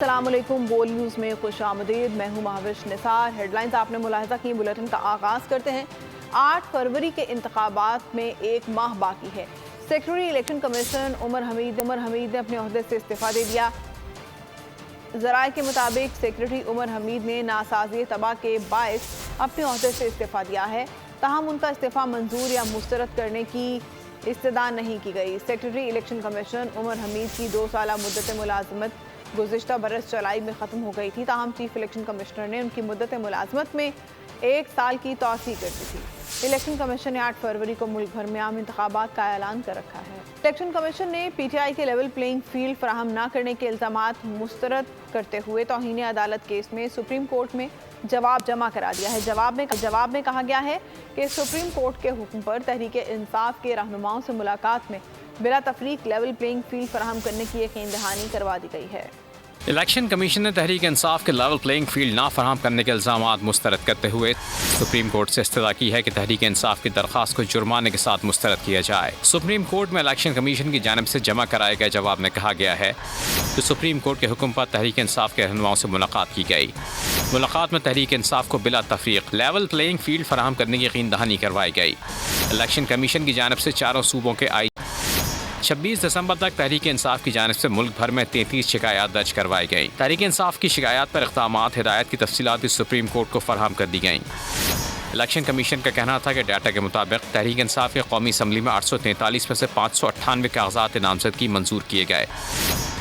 السلام علیکم، بول نیوز میں خوش آمدید۔ میں ہوں مہوش نثار۔ ہیڈ لائنز آپ نے ملاحظہ کی، بلیٹن کا آغاز کرتے ہیں۔ 8 فروری کے انتخابات میں 1 ماہ باقی ہے۔ سیکرٹری الیکشن کمیشن عمر حمید نے اپنے عہدے سے استعفیٰ دے دیا۔ ذرائع کے مطابق سیکرٹری عمر حمید نے ناسازی طبع کے باعث اپنے عہدے سے استعفیٰ دیا ہے، تاہم ان کا استعفیٰ منظور یا مسترد کرنے کی استدعا نہیں کی گئی۔ سیکرٹری الیکشن کمیشن عمر حمید کی 2 سالہ مدت ملازمت گزشتہ برس جولائی میں ختم ہو گئی تھی، تاہم چیف الیکشن کمشنر نے ان کی مدت ملازمت میں 1 سال کی توسیع کر دی تھی۔ الیکشن کمیشن نے 8 فروری کو ملک بھر میں عام انتخابات کا اعلان کر رکھا ہے۔ الیکشن کمیشن نے پی ٹی آئی کے لیول پلینگ فیلڈ فراہم نہ کرنے کے الزامات مسترد کرتے ہوئے توہین عدالت کیس میں سپریم کورٹ میں جواب جمع کرا دیا ہے۔ جواب میں کہا گیا ہے کہ سپریم کورٹ کے حکم پر تحریک انصاف کے رہنماؤں سے ملاقات میں بلا تفریق لیول پلینگ فیلڈ فراہم کرنے کی یقین دہانی کروا دی گئی ہے۔ الیکشن کمیشن نے تحریک انصاف کے لیول پلینگ فیلڈ نہ فراہم کرنے کے الزامات مسترد کرتے ہوئے سپریم کورٹ سے استدعا کی ہے کہ تحریک انصاف کی درخواست کو جرمانے کے ساتھ مسترد کیا جائے۔ سپریم کورٹ میں الیکشن کمیشن کی جانب سے جمع کرائے گئے جواب میں کہا گیا ہے کہ سپریم کورٹ کے حکم پر تحریک انصاف کے رہنماؤں سے ملاقات کی گئی۔ ملاقات میں تحریک انصاف کو بلا تفریق لیول پلینگ فیلڈ فراہم کرنے کی یقین دہانی کروائی گئی۔ الیکشن کمیشن کی جانب سے چاروں صوبوں کے 26 دسمبر تک تحریک انصاف کی جانب سے ملک بھر میں 33 شکایات درج کروائی گئیں۔ تحریک انصاف کی شکایات پر اقدامات ہدایت کی تفصیلات بھی سپریم کورٹ کو فراہم کر دی گئیں۔ الیکشن کمیشن کا کہنا تھا کہ ڈیٹا کے مطابق تحریک انصاف کے قومی اسمبلی میں 843 میں سے 598 کاغذات نامزدگی منظور کیے گئے۔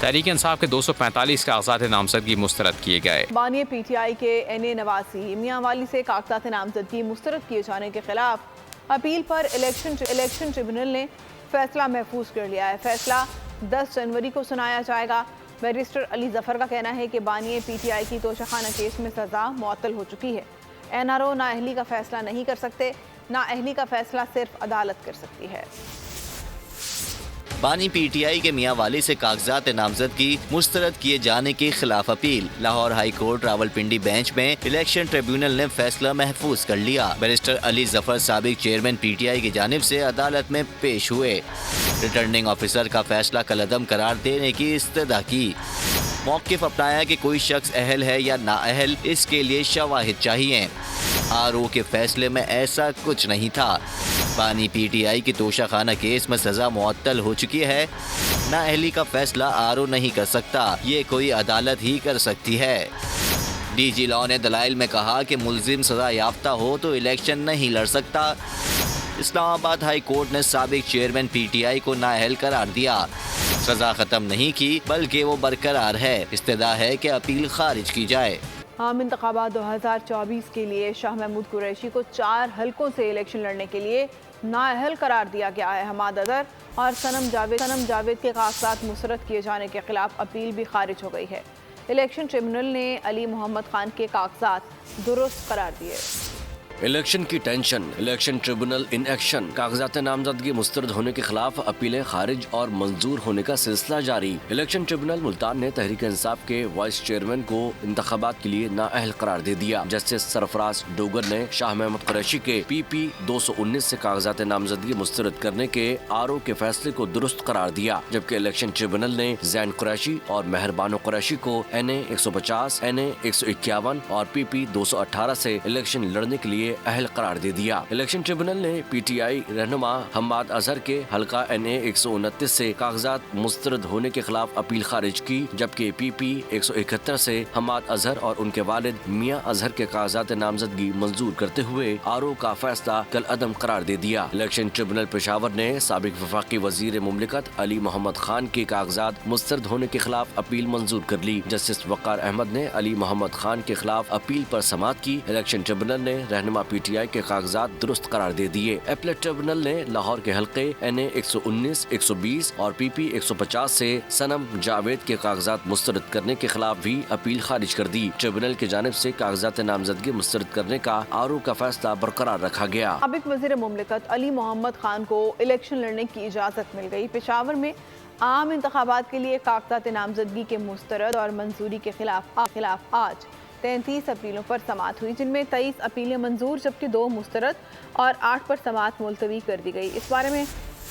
تحریک انصاف کے 245 کاغذات نامزدگی مسترد کیے گئے۔ بانی پی ٹی آئی کے این نواسی میاں والی سے کاغذات نامزدگی مسترد کیے جانے کے خلاف اپیل پر الیکشن ٹریبونل نے فیصلہ محفوظ کر لیا ہے۔ فیصلہ 10 جنوری کو سنایا جائے گا۔ بیرسٹر علی ظفر کا کہنا ہے کہ بانی پی ٹی آئی کی توشخانہ کیس میں سزا معطل ہو چکی ہے۔ این آر او نااہلی کا فیصلہ نہیں کر سکتے، نااہلی کا فیصلہ صرف عدالت کر سکتی ہے۔ بانی پی ٹی آئی کے میاں والی سے کاغذات نامزدگی مسترد کیے جانے کے خلاف appeal. Lahore high court Rawalpindi bench میں الیکشن ٹریبیونل نے فیصلہ محفوظ کر لیا۔ بیرسٹر علی ظفر سابق چیئرمین پی ٹی آئی کی جانب سے عدالت میں پیش ہوئے۔ ریٹرننگ آفیسر کا فیصلہ کالعدم قرار دینے کی استدعا کی۔ موقف اپنایا کہ کوئی شخص اہل ہے یا نااہل، اس کے لیے شواہد چاہیے۔ آر او کے فیصلے میں ایسا کچھ نہیں تھا۔ بانی پی ٹی آئی کی توشخانہ کیس میں سزا معطل ہو چکی ہے۔ نااہلی کا فیصلہ آر او نہیں کر سکتا، یہ کوئی عدالت ہی کر سکتی ہے۔ ڈی جی لاء نے دلائل میں کہا کہ ملزم سزا یافتہ ہو تو الیکشن نہیں لڑ سکتا۔ اسلام آباد ہائی کورٹ نے سابق چیئرمین پی ٹی آئی کو نااہل قرار دیا۔ سزا ختم نہیں کی بلکہ وہ برقرار ہے۔ استدعا ہے کہ اپیل خارج کی جائے۔ عام انتخابات 2024 کے لیے شاہ محمود قریشی کو 4 حلقوں سے الیکشن لڑنے کے لیے نااہل قرار دیا گیا ہے۔ حماد اظہر اور سنم جاوید کے کاغذات مسترد کیے جانے کے خلاف اپیل بھی خارج ہو گئی ہے۔ الیکشن ٹریبونل نے علی محمد خان کے کاغذات درست قرار دیے۔ الیکشن کی tension, election tribunal in action, کاغذات نامزدگی مسترد ہونے کے خلاف اپیلیں خارج اور منظور ہونے کا سلسلہ جاری۔ الیکشن ٹریبونل ملتان نے تحریک انصاف کے وائس چیئرمین کو انتخابات کے لیے نااہل قرار دے دیا۔ جسٹس سرفراز ڈوگر نے شاہ محمود قریشی کے PP 219 سے کاغذات نامزدگی مسترد کرنے کے آر او کے فیصلے کو درست قرار دیا، جبکہ الیکشن ٹریبونل نے زین قریشی اور مہربانو قریشی کو NA 150، NA 151 اور PP 218 سے الیکشن لڑنے کے لیے اہل قرار دے دیا۔ الیکشن ٹریبونل نے پی ٹی آئی رہنما حماد اظہر کے حلقہ NA 129 سے کاغذات مسترد ہونے کے خلاف اپیل خارج کی، جبکہ PP 171 سے حماد اظہر اور ان کے والد میاں اظہر کے کاغذات نامزدگی منظور کرتے ہوئے آر او کا فیصلہ کالعدم قرار دے دیا۔ الیکشن ٹریبونل پشاور نے سابق وفاقی وزیر مملکت علی محمد خان کے کاغذات مسترد ہونے کے خلاف اپیل منظور کر لی۔ جسٹس وقار احمد نے علی محمد خان کے خلاف اپیل پر سماعت کی۔ الیکشن ٹریبونل نے رہنما پی ٹی آئی کے کاغذات درست قرار دے دیے۔ اپیلٹ ٹریبونل نے لاہور کے حلقے NA 119، 120 اور PP 150 سے سنم جاوید کے کاغذات مسترد کرنے کے خلاف بھی اپیل خارج کر دی۔ ٹریبونل کی جانب سے کاغذات نامزدگی مسترد کرنے کا آر او کا فیصلہ برقرار رکھا گیا۔ سابق وزیر مملکت علی محمد خان کو الیکشن لڑنے کی اجازت مل گئی۔ پشاور میں عام انتخابات کے لیے کاغذات نامزدگی کے مسترد اور منظوری کے خلاف آج 33 اپیلوں پر سماعت ہوئی، جن میں 23 اپیلیں منظور جبکہ 2 مسترد اور 8 پر سماعت ملتوی کر دی گئی۔ اس بارے میں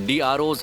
DROs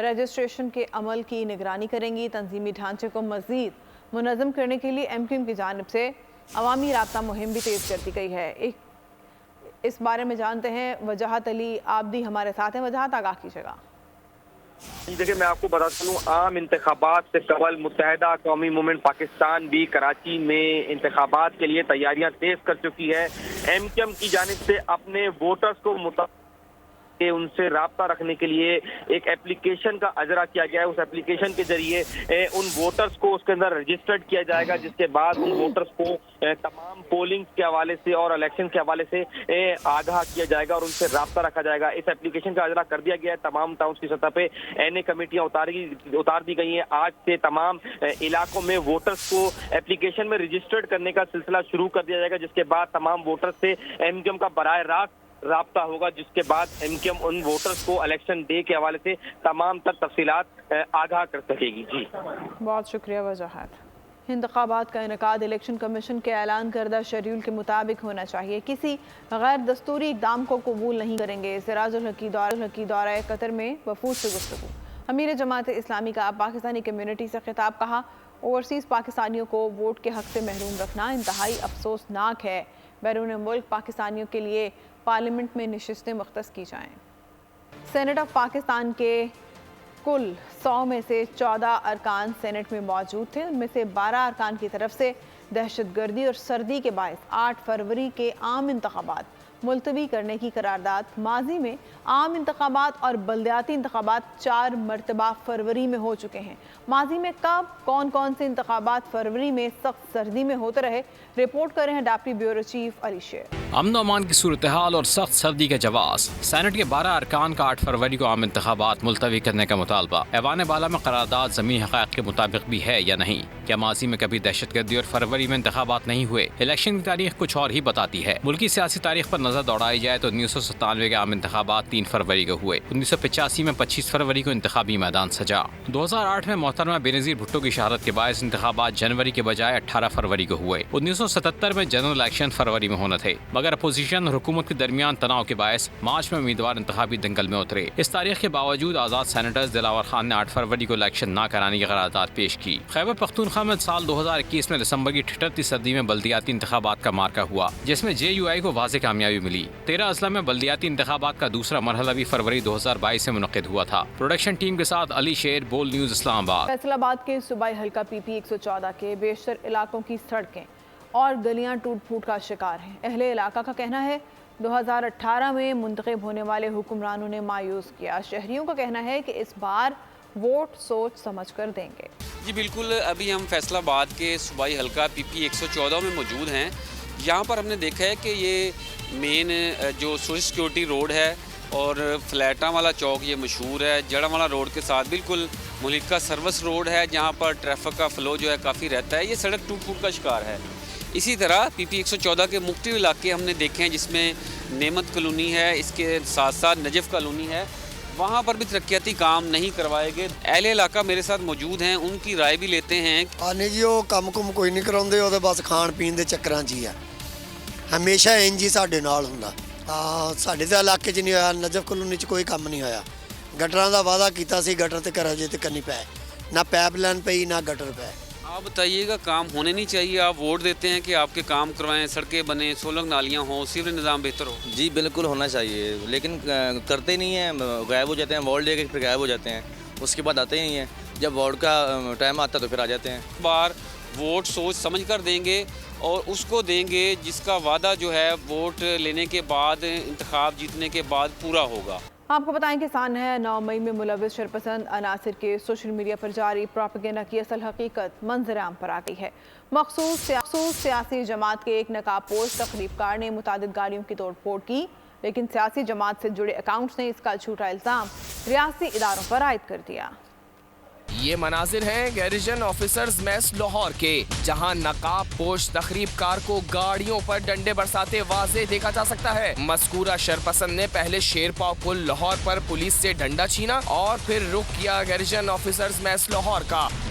رجسٹریشن کے عمل کی نگرانی کریں گی۔ تنظیمی ڈھانچے کو مزید منظم کرنے کے لیے MQM کی جانب سے عوامی رابطہ مہم بھی تیز کر دی گئی ہے۔ اس بارے میں جانتے ہیں وجاہت علی عابدی ہمارے ساتھ ہیں۔ وجاہت آگاہ کیجیے گا۔ دیکھیں میں آپ کو بتاتا ہوں، عام انتخابات سے قبل متحدہ قومی موومنٹ پاکستان بھی کراچی میں انتخابات کے لیے تیاریاں تیز کر چکی ہے۔ MQM کی جانب سے اپنے ووٹرز کو ان سے رابطہ رکھنے کے لیے ایک اپلیکیشن کا اجرا کیا گیا ہے۔ اس اپلیکیشن کے ذریعے ان ووٹرز کو اس کے اندر رجسٹرڈ کیا جائے گا، جس کے بعد ان ووٹرز کو تمام پولنگ کے حوالے سے اور الیکشن کے حوالے سے آگاہ کیا جائے گا اور ان سے رابطہ رکھا جائے گا۔ اس اپلیکیشن کا اجرا کر دیا گیا ہے۔ تمام ٹاؤنز کی سطح پہ NA کمیٹیاں اتار دی گئی ہیں۔ آج سے تمام علاقوں میں ووٹرز کو اپلیکیشن میں رجسٹرڈ کرنے کا سلسلہ شروع کر دیا جائے گا، جس کے بعد تمام ووٹرز سے MQM کا براہ راست رابطہ ہوگا، جس کے بعد MQM ان ووٹرز کو الیکشن ڈے کے حوالے سے تمام تر تفصیلات آگاہ کر سکے گی۔ جی بہت شکریہ وجاہت۔ انتخابات کا انعقاد الیکشن کمیشن کے اعلان کردہ شیڈول کے مطابق ہونا چاہیے، کسی غیر دستوری اقدام کو قبول نہیں کریں گے۔ سراج الحق دورہ قطر میں وفود سے گفتگو۔ امیر جماعت اسلامی کا پاکستانی کمیونٹی سے خطاب، کہا اوورسیز پاکستانیوں کو ووٹ کے حق سے محروم رکھنا انتہائی افسوسناک ہے۔ بیرون ملک پاکستانیوں کے لیے پارلیمنٹ میں نشستیں مختص کی جائیں۔ سینٹ آف پاکستان کے کل 100 میں سے 14 ارکان سینٹ میں موجود تھے۔ ان میں سے 12 ارکان کی طرف سے دہشت گردی اور سردی کے باعث 8 فروری کے عام انتخابات ملتوی کرنے کی قرارداد۔ ماضی میں عام انتخابات اور بلدیاتی انتخابات 4 مرتبہ فروری میں ہو چکے ہیں۔ ماضی میں کب کون سے انتخابات فروری میں سخت سردی میں ہوتے رہے؟ رپورٹ کر رہے ہیں ڈیپٹی بیورو چیف علی شیر۔ امن و امان کی صورتحال اور سخت سردی کے جواز، سینٹ کے 12 ارکان کا 8 فروری کو عام انتخابات ملتوی کرنے کا مطالبہ۔ ایوان بالا میں قرارداد زمینی حقائق کے مطابق بھی ہے یا نہیں؟ کیا ماضی میں کبھی دہشت گردی اور فروری میں انتخابات نہیں ہوئے؟ الیکشن کی تاریخ کچھ اور ہی بتاتی ہے۔ ملکی سیاسی تاریخ پر نظر دوڑائی جائے تو 1997 کے عام انتخابات 3 فروری کو ہوئے۔ 1985 میں 25 فروری کو انتخابی میدان سجا۔ 2008 میں محترمہ بینظیر بھٹو کی شہادت کے باعث انتخابات جنوری کے بجائے 18 فروری کو ہوئے۔ 1977 میں جنرل الیکشن فروری میں ہونا تھے، مگر اپوزیشن اور حکومت کے درمیان تناؤ کے باعث مارچ میں امیدوار انتخابی دنگل میں اترے۔ اس تاریخ کے باوجود آزاد سینیٹر دلاور خان نے 8 فروری کو الیکشن نہ کرانے کی قرارداد پیش کی۔ خیبر پختونخوا میں سال 2021 میں دسمبر کی ٹھٹرتی سردی میں بلدیاتی انتخابات کا مارکہ ہوا، جس میں JUI کو واضح کامیابی ملی۔ 13 اضلاع میں بلدیاتی انتخابات کا دوسرا مرحلہ بھی فروری 2022 سے منعقد ہوا تھا۔ پروڈکشن ٹیم کے ساتھ علی شیر، بول نیوز، اسلام آباد۔ فیصل آباد کے صوبائی حلقہ PP 114 کے بیشتر علاقوں کی سڑکیں اور گلیاں ٹوٹ پھوٹ کا شکار ہیں۔ اہل علاقہ کا کہنا ہے 2018 میں منتخب ہونے والے حکمرانوں نے مایوس کیا۔ شہریوں کا کہنا ہے کہ اس بار ووٹ سوچ سمجھ کر دیں گے۔ جی بالکل، ابھی ہم فیصل آباد کے صوبائی حلقہ PP 114 میں موجود ہیں۔ یہاں پر ہم نے دیکھا ہے کہ یہ مین جو سوشل سیکورٹی روڈ ہے اور فلیٹاں والا چوک یہ مشہور ہے۔ جڑا والا روڈ کے ساتھ بالکل ملک کا سروس روڈ ہے، جہاں پر ٹریفک کا فلو جو ہے کافی رہتا ہے۔ یہ سڑک ٹوٹ پھوٹ کا شکار ہے۔ اسی طرح PP 114 کے مختلف علاقے ہم نے دیکھے ہیں، جس میں نعمت کالونی ہے، اس کے ساتھ ساتھ نجف کالونی ہے، وہاں پر بھی ترقیاتی کام نہیں کروائے گئے۔ اہل علاقہ میرے ساتھ موجود ہیں، ان کی رائے بھی لیتے ہیں۔ نہیں جی، وہ کم کم کوئی نہیں کراؤندے، وہ بس کھان پین دے چکراں چ ہی ہے، ہمیشہ انج ہی ساڈے نال ہوندا۔ ساڈے تے علاقے چ نہیں ہویا، نجف کالونی چ کوئی کم نہیں ہویا۔ گٹراں دا وعدہ کیتا سی، گٹر تے گھر ہجے تک نہیں پے، نہ پائپ لائن پئی نہ گٹر پے۔ آپ بتائیے گا، کام ہونے نہیں چاہیے؟ آپ ووٹ دیتے ہیں کہ آپ کے کام کروائیں، سڑکیں بنیں، سولنگ نالیاں ہوں، سیوریج نظام بہتر ہو۔ جی بالکل ہونا چاہیے، لیکن کرتے نہیں ہیں، غائب ہو جاتے ہیں، ووٹ دے کے پھر غائب ہو جاتے ہیں، اس کے بعد آتے ہی ہیں، جب ووٹ کا ٹائم آتا ہے تو پھر آ جاتے ہیں۔ بار ووٹ سوچ سمجھ کر دیں گے اور اس کو دیں گے جس کا وعدہ جو ہے ووٹ لینے کے بعد، انتخاب جیتنے کے بعد پورا ہوگا۔ آپ کو بتائیں کہ سانحہ 9 مئی میں ملوث شرپسند عناصر کے سوشل میڈیا پر جاری پروپیگنڈا کی اصل حقیقت منظر عام پر آ گئی ہے۔ مخصوص سیاسی جماعت کے ایک نقاب پوش تقریب کار نے متعدد گاڑیوں کی توڑ پھوڑ کی، لیکن سیاسی جماعت سے جڑے اکاؤنٹس نے اس کا جھوٹا الزام ریاستی اداروں پر عائد کر دیا۔ یہ مناظر ہیں گیریجن آفیسرز میس لاہور کے، جہاں نقاب پوش تقریب کار کو گاڑیوں پر ڈنڈے برساتے واضح دیکھا جا سکتا ہے۔ مذکورہ شرپسند نے پہلے شیرپاؤ پل لاہور پر پولیس سے ڈنڈا چھینا اور پھر رخ کیا گیریجن آفیسرز میس لاہور کا۔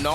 9